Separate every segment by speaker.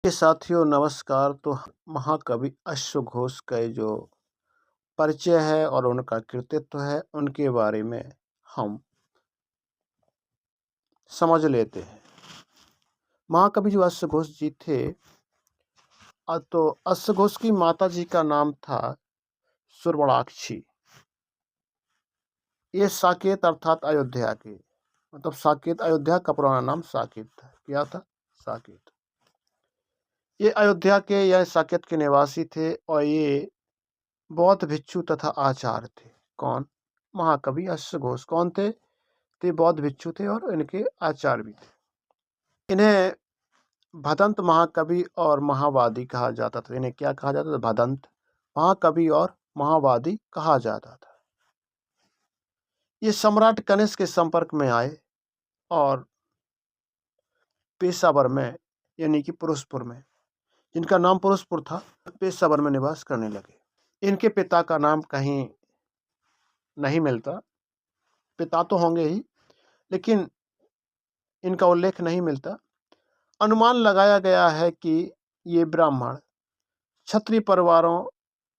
Speaker 1: ये साथियों नमस्कार। तो महाकवि अश्वघोष का ये जो परिचय है और उनका कृतित्व है, उनके बारे में हम समझ लेते हैं। महाकवि जो अश्वघोष जी थे, तो अश्वघोष की माता जी का नाम था सुवर्णाक्षी। ये साकेत अर्थात अयोध्या के, मतलब साकेत, अयोध्या का पुराना नाम साकेत था। क्या था? साकेत। ये अयोध्या के या साकेत के निवासी थे और ये बौद्ध भिक्षु तथा आचार्य थे। कौन? महाकवि अश्वघोष कौन थे? तो ये बौद्ध भिक्षु थे और इनके आचार्य भी थे। इन्हें भदंत महाकवि और महावादी कहा जाता था। इन्हें क्या कहा जाता था? भदंत महाकवि और महावादी कहा जाता था। ये सम्राट कनिष्क के संपर्क में आए और पेशावर में, यानी कि पुरुषपुर में, जिनका नाम पुरुषपुर था, पेशावर में निवास करने लगे। इनके पिता का नाम कहीं नहीं मिलता। पिता तो होंगे ही, लेकिन इनका उल्लेख नहीं मिलता। अनुमान लगाया गया है कि ये ब्राह्मण क्षत्रिय परिवारों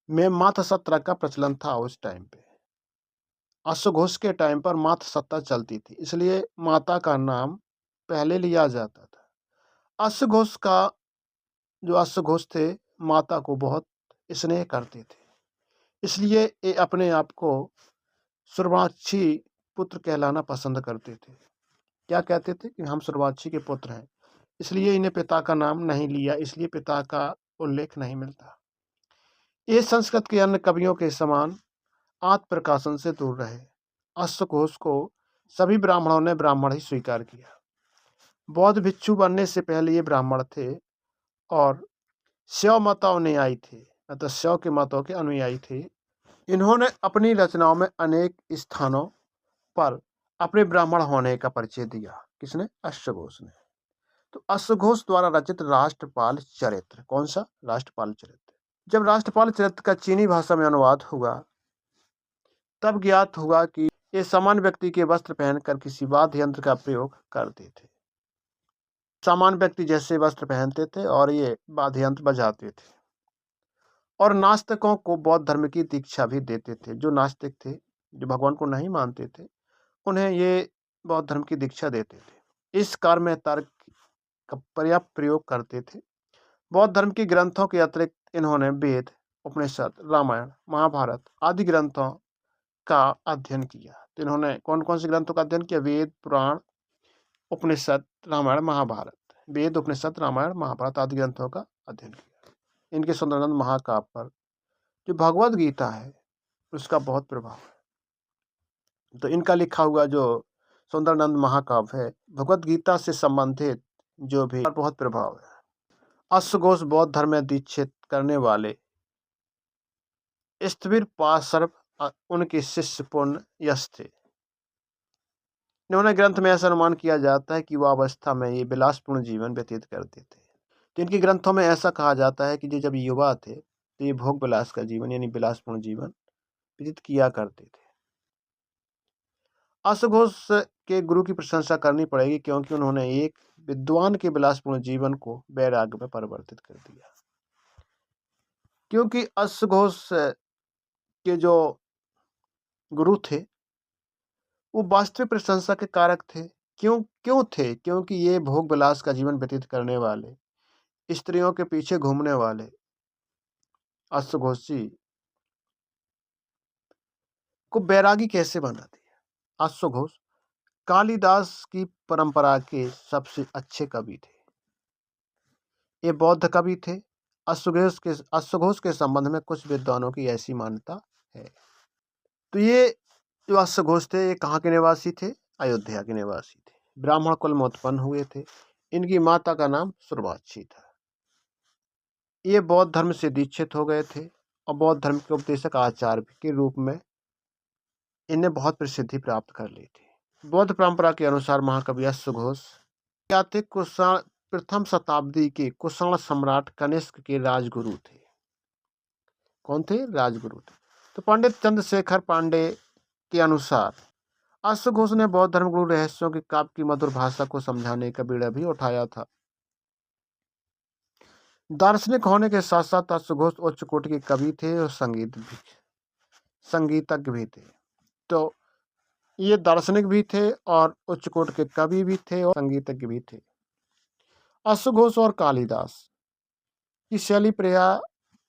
Speaker 1: में मातसत्ता का प्रचलन था। उस टाइम पे अश्वघोष के टाइम पर मातसत्ता चलती थी, इसलिए माता का नाम पहले लिया जाता था। अश्वघोष का जो अश्वघोष थे, माता को बहुत स्नेह करते थे, इसलिए ये अपने आप को सुवर्णाक्षी पुत्र कहलाना पसंद करते थे। क्या कहते थे? कि हम सुवर्णाक्षी के पुत्र हैं। इसलिए इन्हें पिता का नाम नहीं लिया, इसलिए पिता का उल्लेख नहीं मिलता। ये संस्कृत के अन्य कवियों के समान आत्म प्रकाशन से दूर रहे। अश्वघोष को सभी ब्राह्मणों ने ब्राह्मण ही स्वीकार किया। बौद्ध भिक्षु बनने से पहले ये ब्राह्मण थे और शैव मत अनुयायी थे, मतलब शैव के मतों के अनुयायी थे। इन्होंने अपनी रचनाओं में अनेक स्थानों पर अपने ब्राह्मण होने का परिचय दिया। किसने? अश्वघोष ने। तो अश्वघोष द्वारा रचित राष्ट्रपाल चरित्र, कौन सा? राष्ट्रपाल चरित्र। जब राष्ट्रपाल चरित्र का चीनी भाषा में अनुवाद हुआ, तब ज्ञात हुआ कि ये सामान्य व्यक्ति के वस्त्र पहनकर किसी वाद्य यंत्र का प्रयोग करते थे। सामान्य व्यक्ति जैसे वस्त्र पहनते थे और ये वाद्य यंत्र बजाते थे, और नास्तिकों को बौद्ध धर्म की दीक्षा भी देते थे। जो नास्तिक थे, जो भगवान को नहीं मानते थे, उन्हें ये बौद्ध धर्म की दीक्षा देते थे। इस कार्य में तर्क का पर्याप्त प्रयोग करते थे। बौद्ध धर्म के ग्रंथों के अतिरिक्त इन्होंने वेद, उपनिषद, रामायण, महाभारत आदि ग्रंथों का अध्ययन किया। तो इन्होंने कौन कौन से ग्रंथों का अध्ययन किया? वेद, पुराण, उपनिषद, रामायण, महाभारत। वेद, उपनिषद, रामायण, महाभारत आदि ग्रंथों का अध्ययन किया। इनके सुंदरानंद महाकाव्य पर जो भगवद गीता है, उसका बहुत प्रभाव है। तो इनका लिखा हुआ जो सुंदरानंद महाकाव्य है, भगवद गीता से संबंधित जो भी, बहुत प्रभाव है। अश्वघोष बौद्ध धर्म में दीक्षित करने वाले स्थविर पार्श्व उनके शिष्य पूर्ण यश थे। इन्होंने ग्रंथ में ऐसा अनुमान किया जाता है कि वह अवस्था में ये विलासपूर्ण जीवन व्यतीत करते थे। तो इनके ग्रंथों में ऐसा कहा जाता है कि जो जब युवा थे, तो ये भोग विलास का जीवन, यानी विलासपूर्ण जीवन व्यतीत किया करते थे। अश्वघोष के गुरु की प्रशंसा करनी पड़ेगी, क्योंकि उन्होंने एक विद्वान के विलासपूर्ण जीवन को वैराग्य में परिवर्तित कर दिया। क्योंकि अश्वघोष के जो गुरु थे, वो वास्तविक प्रशंसा के कारक थे। क्यों क्यों थे? क्योंकि ये भोग विलास का जीवन व्यतीत करने वाले, स्त्रियों के पीछे घूमने वाले अश्वघोष जी को बैरागी कैसे बना दिया? अश्वघोष कालिदास की परंपरा के सबसे अच्छे कवि थे। ये बौद्ध कवि थे। अश्वघोष के संबंध में कुछ विद्वानों की ऐसी मान्यता है। तो ये जो अश्वघोष थे, ये कहाँ के निवासी थे? अयोध्या के निवासी थे। ब्राह्मण कुल में उत्पन्न हुए थे। इनकी माता का नाम सुवर्णाक्षी था। ये बौद्ध धर्म से दीक्षित हो गए थे और बौद्ध धर्म के उपदेशक आचार्य के रूप में इन्हें बहुत प्रसिद्धि प्राप्त कर ली थी। बौद्ध परंपरा के अनुसार महाकवि अश्वघोष क्या थे? कुषाण प्रथम शताब्दी के कुषाण सम्राट कनिष्क के राजगुरु थे। कौन थे? राजगुरु थे। तो पंडित चंद्रशेखर पांडे के अनुसार अश्वघोष ने बौद्ध धर्मगुरु रहस्यों के काव्य की मधुर भाषा को समझाने का बीड़ा भी उठाया था। दार्शनिक होने के साथ साथ अश्वघोष उच्च कोटि के कवि थे और संगीतज्ञ भी थे। तो ये दार्शनिक भी थे और उच्च कोटि के कवि भी थे और संगीतज्ञ भी थे। अश्वघोष और कालिदास की शैली प्राय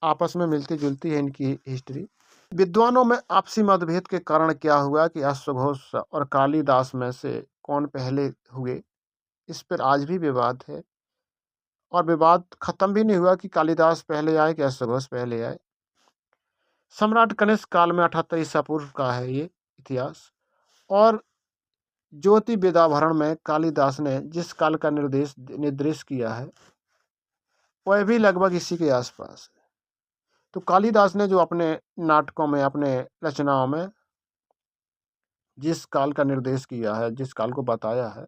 Speaker 1: आपस में मिलती जुलती है। इनकी हिस्ट्री, विद्वानों में आपसी मतभेद के कारण क्या हुआ कि अश्वघोष और कालिदास में से कौन पहले हुए, इस पर आज भी विवाद है और विवाद खत्म भी नहीं हुआ कि कालिदास पहले आए कि अश्वघोष पहले आए। सम्राट कनिष्क काल में 78 ईसा पूर्व का है ये इतिहास। और ज्योति वेदाभरण में कालिदास ने जिस काल का निर्देश किया है वह भी लगभग इसी के आसपास है। तो कालिदास ने जो अपने नाटकों में, अपने रचनाओं में जिस काल का निर्देश किया है, जिस काल को बताया है,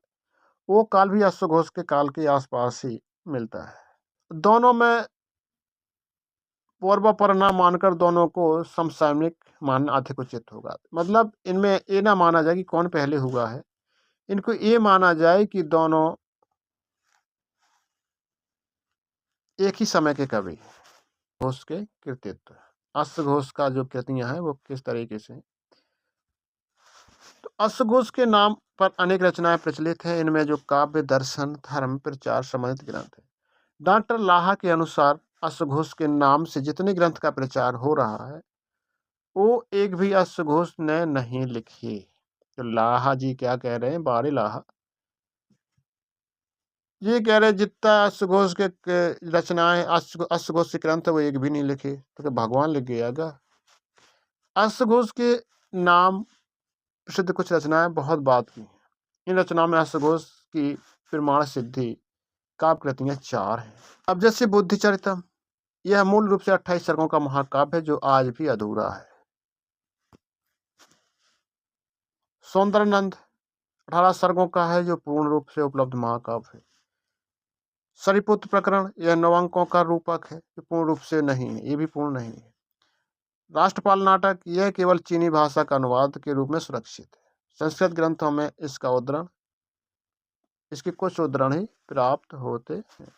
Speaker 1: वो काल भी अश्वघोष के काल के आसपास ही मिलता है। दोनों में पूर्व पर ना मानकर दोनों को समसामयिक मानना अधिक उचित होगा। मतलब इनमें ये ना माना जाए कि कौन पहले हुआ है, इनको ये माना जाए कि दोनों एक ही समय के कवि। घोष के कृतित्व, अश्वघोष का जो कृतियां हैं वो किस तरीके से, तो अश्वघोष के नाम पर अनेक रचनाएं प्रचलित हैं। इनमें जो काव्य, दर्शन, धर्म, प्रचार संबंधित ग्रंथ है। डॉक्टर लाहा के अनुसार अश्वघोष के नाम से जितने ग्रंथ का प्रचार हो रहा है वो एक भी अश्वघोष ने नहीं लिखे। तो लाहा जी क्या कह रहे हैं, बारे लाहा ये कह रहे जितना अश्वघोष के रचनाएं, अश्वघोष के ग्रंथ वो एक भी नहीं लिखे, तो क्या भगवान लिख गया? अश्वघोष के नाम प्रसिद्ध कुछ रचनाएं बहुत बात की हैं। इन रचनाओं में अश्वघोष की प्रमाण सिद्धि काव्य कृतियां 4 हैं। अब जैसे बुद्धिचरितम, यह मूल रूप से 28 सर्गों का महाकाव्य है जो आज भी अधूरा है। सौंदर्यनंद 18 सर्गों का है जो पूर्ण रूप से उपलब्ध महाकाव्य है। सरिपुत्र प्रकरण यह 9 अंकों का रूपक है, जो पूर्ण रूप से नहीं है, ये भी पूर्ण नहीं है। राष्ट्रपाल नाटक यह केवल चीनी भाषा का अनुवाद के रूप में सुरक्षित है। संस्कृत ग्रंथों में इसका उद्धरण, इसके कुछ उद्धरण ही प्राप्त होते हैं।